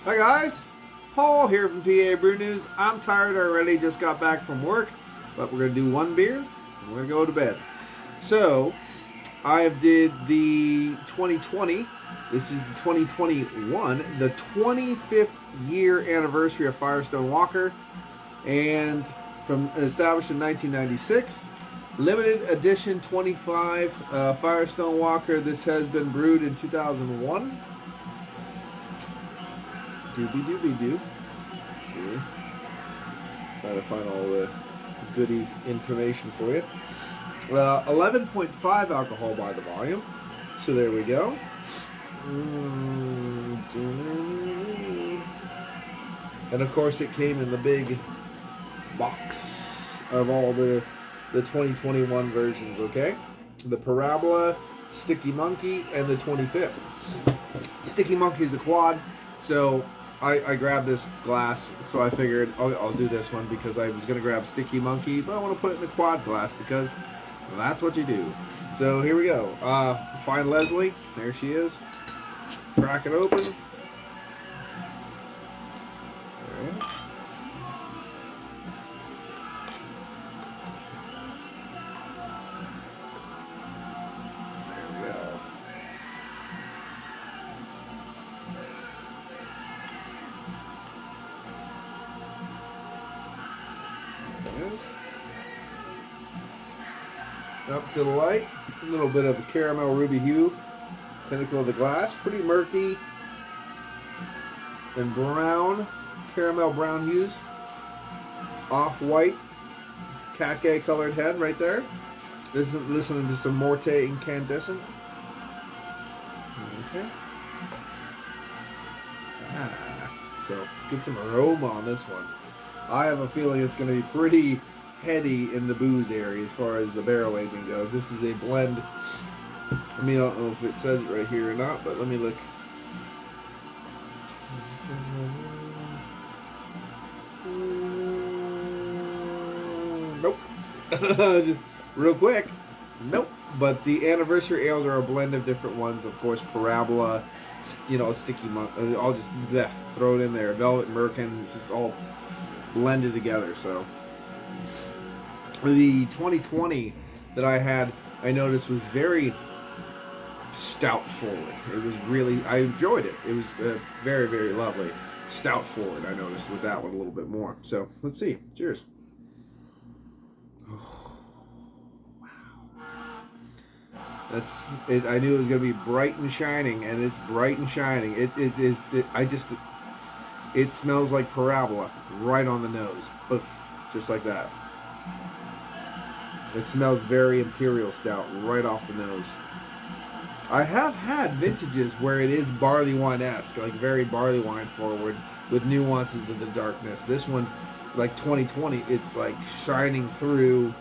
Hi guys, Paul here from PABrewNews. I'm tired already, just got back from work, but we're going to do one beer and we're going to go to bed. So, I did the 2020, this is the 2021, the 25th year anniversary of Firestone Walker, and from established in 1996. Limited edition 25 Firestone Walker. This has been brewed in 2001. Doobie-doobie-doo. See. Trying to find all the goody information for you. 11.5 alcohol by the volume. So there we go. And of course it came in the big box of all the 2021 versions, okay? The Parabola, Sticky Monkey, and the 25th. Sticky Monkey is a quad, so I grabbed this glass, so I figured I'll do this one because I was going to grab Sticky Monkey, but I want to put it in the quad glass because that's what you do. So here we go. Find Leslie. There she is. Crack it open. There we go. Up to the light, a little bit of a caramel ruby hue, pinnacle of the glass, pretty murky and brown, caramel brown hues, off-white, khaki colored head right there. Listening to some Morte Incandescent. Okay. So let's get some aroma on this one. I have a feeling it's going to be pretty heady in the booze area as far as the barrel aging goes. This is a blend. I mean, I don't know if it says it right here or not, but let me look. Nope. Real quick. Nope. But the anniversary ales are a blend of different ones. Of course, Parabola, Sticky Monk. I'll just throw it in there. Velvet Merkin. It's just all blended together. So the 2020 that I had, I noticed was very stout forward. It was really, I enjoyed it. It was very, very lovely. Stout forward, I noticed with that one a little bit more. So let's see. Cheers. Oh, wow. That's it. I knew it was going to be bright and shining, and it's bright and shining. It smells like Parabola right on the nose. Oof, just like that. It smells very Imperial Stout right off the nose. I have had vintages where it is barley wine-esque, like very barley wine forward with nuances of the darkness. This one, like 2020, it's like shining through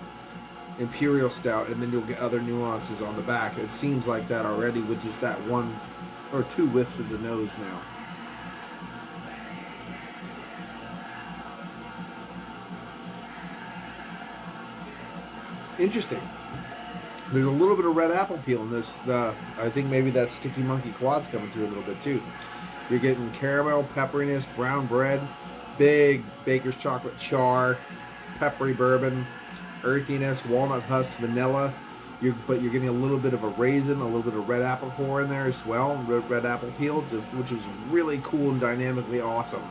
Imperial Stout, and then you'll get other nuances on the back. It seems like that already with just that one or two whiffs of the nose now. Interesting. There's a little bit of red apple peel in this. I think maybe that Sticky Monkey quad's coming through a little bit too. You're getting caramel, pepperiness, brown bread, big baker's chocolate char, peppery bourbon, earthiness, walnut husk, vanilla. But you're getting a little bit of a raisin, a little bit of red apple core in there as well, red apple peel, which is really cool and dynamically awesome.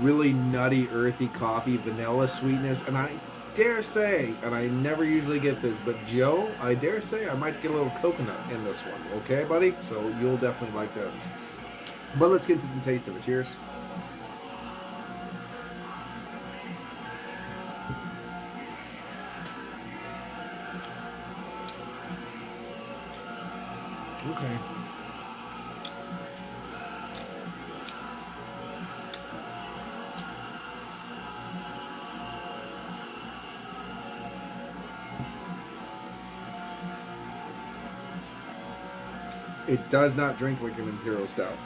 Really nutty, earthy coffee, vanilla sweetness, and I dare say, and I never usually get this, but Joe, I dare say I might get a little coconut in this one. Okay, buddy? So you'll definitely like this. But let's get to the taste of it. Cheers. Okay. It does not drink like an Imperial Stout.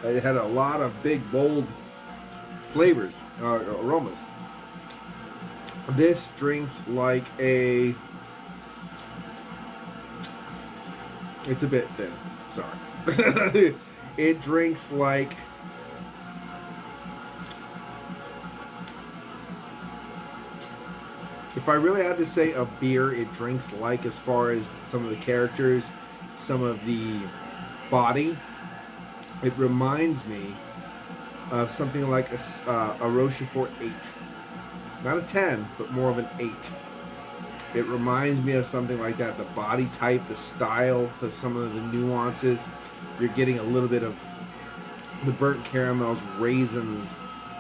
It had a lot of big, bold flavors, aromas. This drinks like a... It's a bit thin. Sorry. It drinks like... If I really had to say a beer it drinks like, as far as some of the characters, some of the body, it reminds me of something like a Rochefort 8. Not a 10, but more of an 8. It reminds me of something like that. The body type, the style, some of the nuances. You're getting a little bit of the burnt caramels, raisins,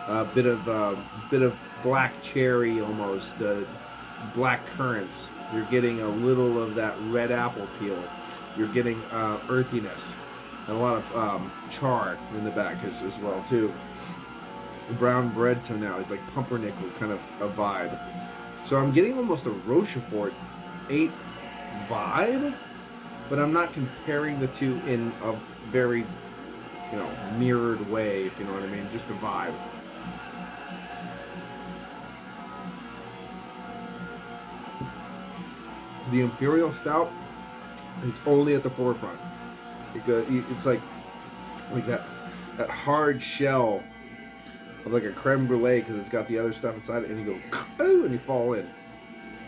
a bit of black cherry almost, black currants. You're getting a little of that red apple peel. You're getting earthiness and a lot of char in the back as well too. Brown bread tonalities, like pumpernickel kind of a vibe. So I'm getting almost a Rochefort 8 vibe, but I'm not comparing the two in a very, mirrored way, if you know what I mean. Just a vibe. The Imperial Stout is only at the forefront, because it's like that hard shell of like a creme brulee, because it's got the other stuff inside it, and you go, oh, and you fall in.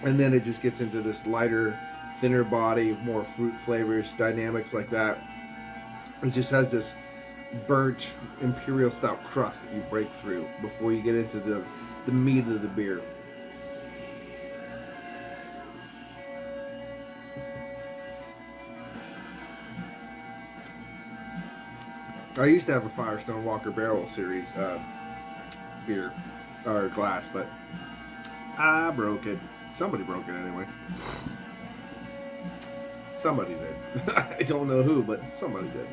And then it just gets into this lighter, thinner body, more fruit flavors, dynamics like that. It just has this burnt Imperial Stout crust that you break through before you get into the meat of the beer. I used to have a Firestone Walker Barrel series beer or glass, but I broke it. Somebody broke it anyway. Somebody did. I don't know who, but somebody did.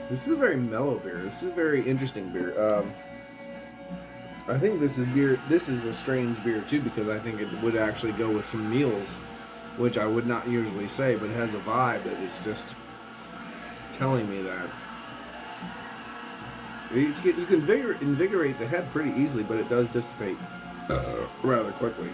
This is a very mellow beer. This is a very interesting beer. I think this is a strange beer too, because I think it would actually go with some meals, which I would not usually say, but it has a vibe that is just telling me that. You can invigorate the head pretty easily, but it does dissipate rather quickly.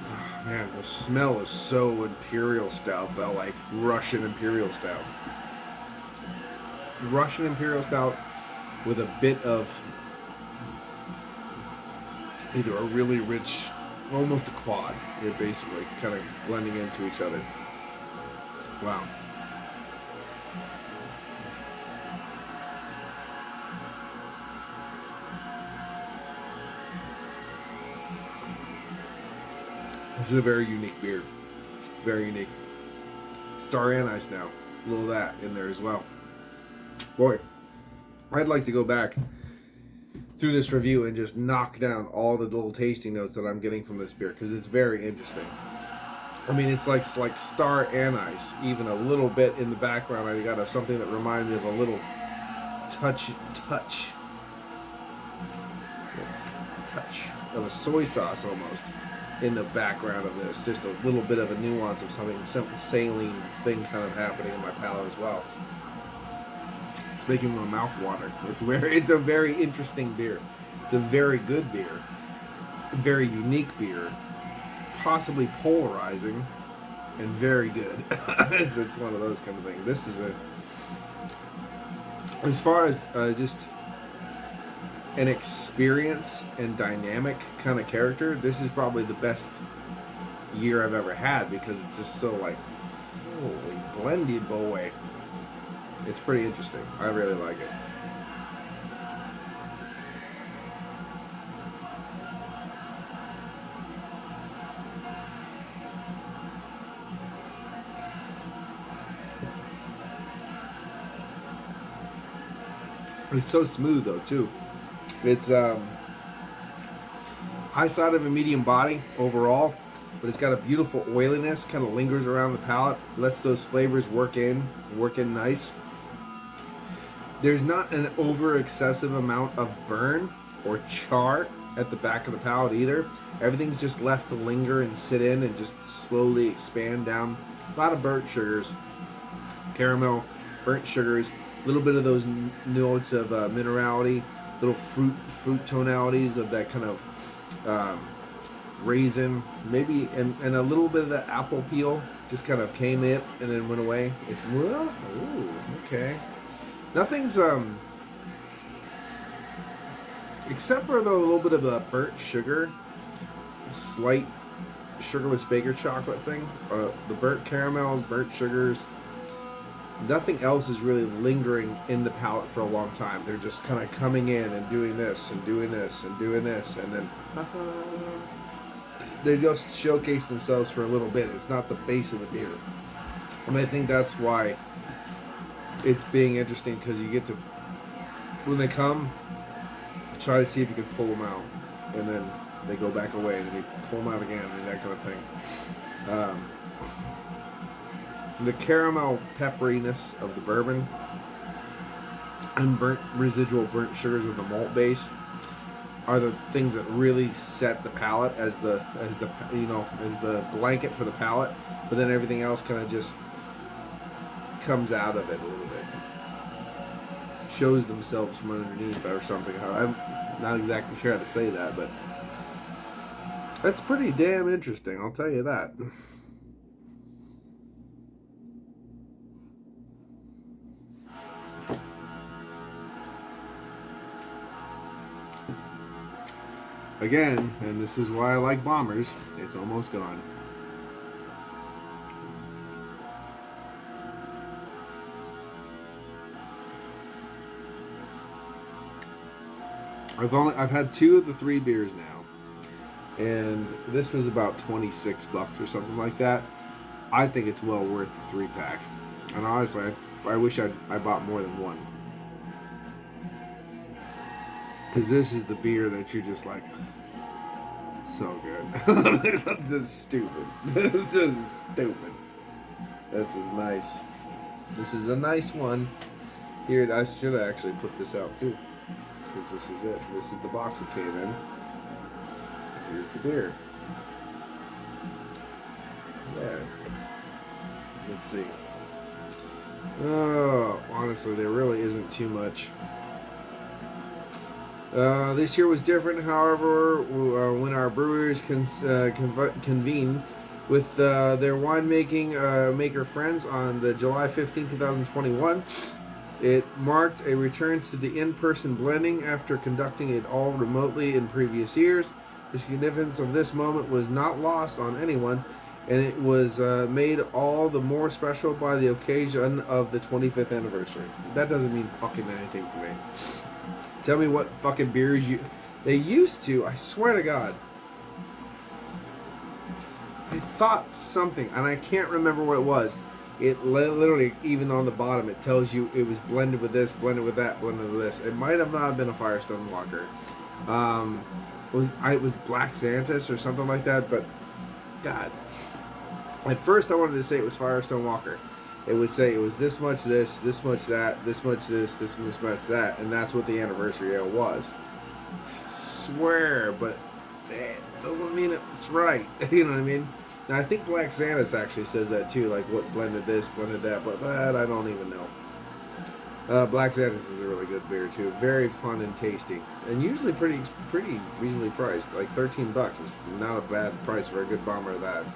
Oh, man, the smell is so Imperial Stout, though, like Russian Imperial Stout. Russian Imperial Stout with a bit of either a really rich, almost a quad. They're basically kind of blending into each other. Wow. This is a very unique beer. Very unique. Star anise now. A little of that in there as well. Boy, I'd like to go back through this review and just knock down all the little tasting notes that I'm getting from this beer, because it's very interesting. I mean, it's like star anise, even a little bit in the background. I got something that reminded me of a little touch of a soy sauce almost in the background of this. Just a little bit of a nuance of some saline thing kind of happening in my palate as well. It's making my mouth water. It's a very interesting beer. It's a very good beer. Very unique beer. Possibly polarizing and very good. It's one of those kind of things. This is as far as just an experience and dynamic kind of character, this is probably the best year I've ever had, because it's just so like, holy blendy boy. It's pretty interesting. I really like it. It's so smooth though too. It's high side of a medium body overall, but it's got a beautiful oiliness, kind of lingers around the palate, lets those flavors work in nice. There's not an over excessive amount of burn or char at the back of the palate either. Everything's just left to linger and sit in and just slowly expand down. A lot of burnt sugars, caramel, burnt sugars, a little bit of those notes of minerality, little fruit tonalities of that kind of raisin, maybe, and a little bit of the apple peel just kind of came in and then went away. It's well, ooh, okay. Nothing's except for the little bit of the burnt sugar, slight sugarless baker chocolate thing, the burnt caramels, burnt sugars. Nothing else is really lingering in the palate for a long time. They're just kind of coming in and doing this and doing this and doing this, and then they just showcase themselves for a little bit. It's not the base of the beer, and I think that's why it's being interesting, because you get to, when they come, try to see if you can pull them out, and then they go back away, and then you pull them out again, and that kind of thing. The caramel pepperiness of the bourbon and residual burnt sugars of the malt base are the things that really set the palate as the blanket for the palate, but then everything else kind of just comes out of it a little bit, shows themselves from underneath or something. I'm not exactly sure how to say that, but that's pretty damn interesting, I'll tell you that. Again, and this is why I like Bombers, it's almost gone. I've had 2 of the 3 beers now, and this was about $26 or something like that. I think it's well worth the 3-pack, and honestly, I wish I bought more than one, because this is the beer that you're just like, so good. This is stupid. This is stupid. This is nice. This is a nice one. Here, I should actually put this out too, because this is it. This is the box it came in. Here's the beer. There. Let's see. Oh, honestly, there really isn't too much. This year was different, however, when our brewers convened with their winemaking maker friends on the July 15, 2021. It marked a return to the in-person blending after conducting it all remotely in previous years. The significance of this moment was not lost on anyone, and it was made all the more special by the occasion of the 25th anniversary. That doesn't mean fucking anything to me. Tell me what fucking beers they used to, I swear to God. I thought something, and I can't remember what it was. It literally, even on the bottom, it tells you it was blended with this, blended with that, blended with this. It might have not been a Firestone Walker. It was Black Santas or something like that, but God. At first I wanted to say it was Firestone Walker. It would say it was this much this much that, this much this much that, and that's what the anniversary ale was. I swear, but it doesn't mean it's right. You know what I mean? Now, I think Black Santas actually says that too, like what blended this, blended that, but I don't even know. Black Santas is a really good beer too, very fun and tasty, and usually pretty reasonably priced. Like $13 is not a bad price for a good bomber of that.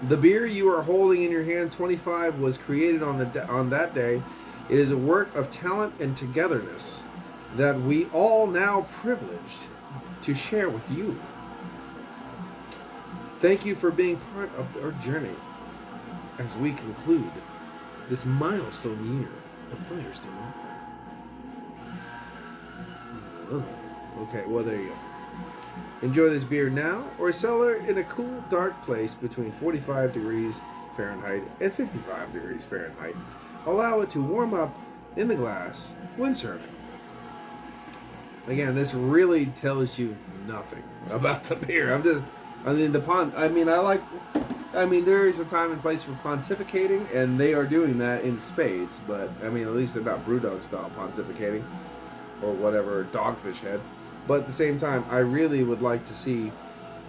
The beer you are holding in your hand, 25, was created on that day. It is a work of talent and togetherness that we all now privileged to share with you. Thank you for being part of our journey as we conclude this milestone year of Firestone. Okay, well, there you go. Enjoy this beer now, or cellar in a cool, dark place between 45 degrees Fahrenheit and 55 degrees Fahrenheit. Allow it to warm up in the glass when serving. Again, this really tells you nothing about the beer. There is a time and place for pontificating, and they are doing that in spades, but, at least they're not Brewdog style pontificating, or whatever, Dogfish Head. But at the same time, I really would like to see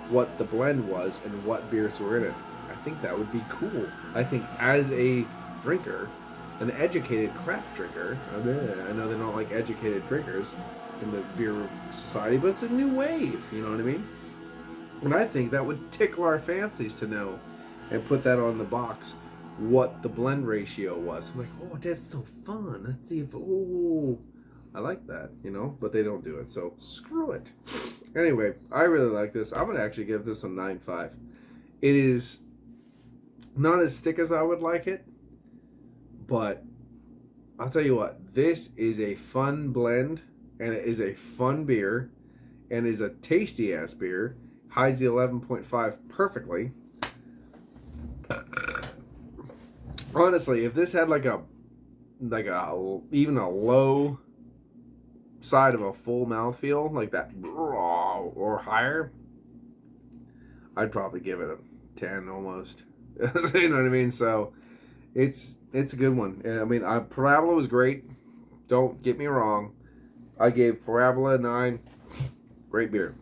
what the blend was and what beers were in it. I think that would be cool. I think as a drinker, an educated craft drinker. I know they don't like educated drinkers in the beer society, but it's a new wave. You know what I mean? And I think that would tickle our fancies to know and put that on the box what the blend ratio was. I'm like, oh, that's so fun. Let's see if, oh, I like that, you know, but they don't do it. So screw it. Anyway, I really like this. I'm going to actually give this a 9.5. It is not as thick as I would like it, but I'll tell you what, this is a fun blend, and it is a fun beer, and is a tasty ass beer. Hides the 11.5 perfectly. Honestly, if this had like a even a low side of a full mouthfeel like that or higher, I'd probably give it a 10 almost. You know what I mean? So it's a good one. I mean, Parabola was great. Don't get me wrong. I gave Parabola a 9. Great beer.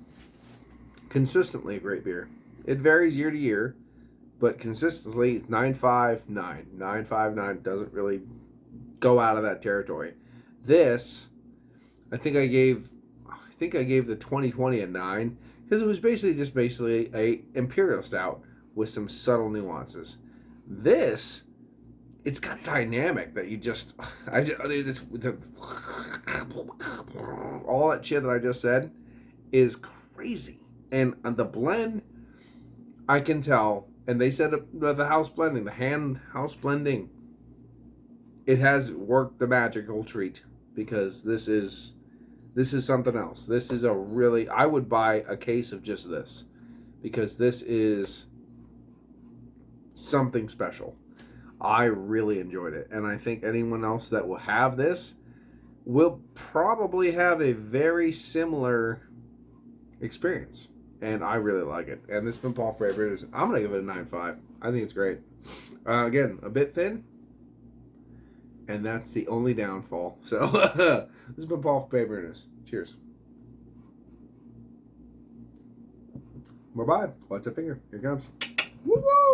Consistently a great beer. It varies year to year, but consistently 9.5, 9. 9.5, 9 doesn't really go out of that territory. This, I think I gave the 2020 a 9 because it was basically a imperial stout with some subtle nuances. This, it's got dynamic that you just all that shit that I just said is crazy. And the blend, I can tell, and they said the house blending, the hand house blending, it has worked the magical treat, because this is something else. This is a really, I would buy a case of just this, because this is something special. I really enjoyed it, and I think anyone else that will have this will probably have a very similar experience. And I really like it. And this has been Paul from PABrewNews. I'm going to give it a 9.5. I think it's great. Again, a bit thin. And that's the only downfall. So, this has been Paul from PABrewNews. Cheers. Bye-bye. Watch that finger. Here it comes. Woo-woo!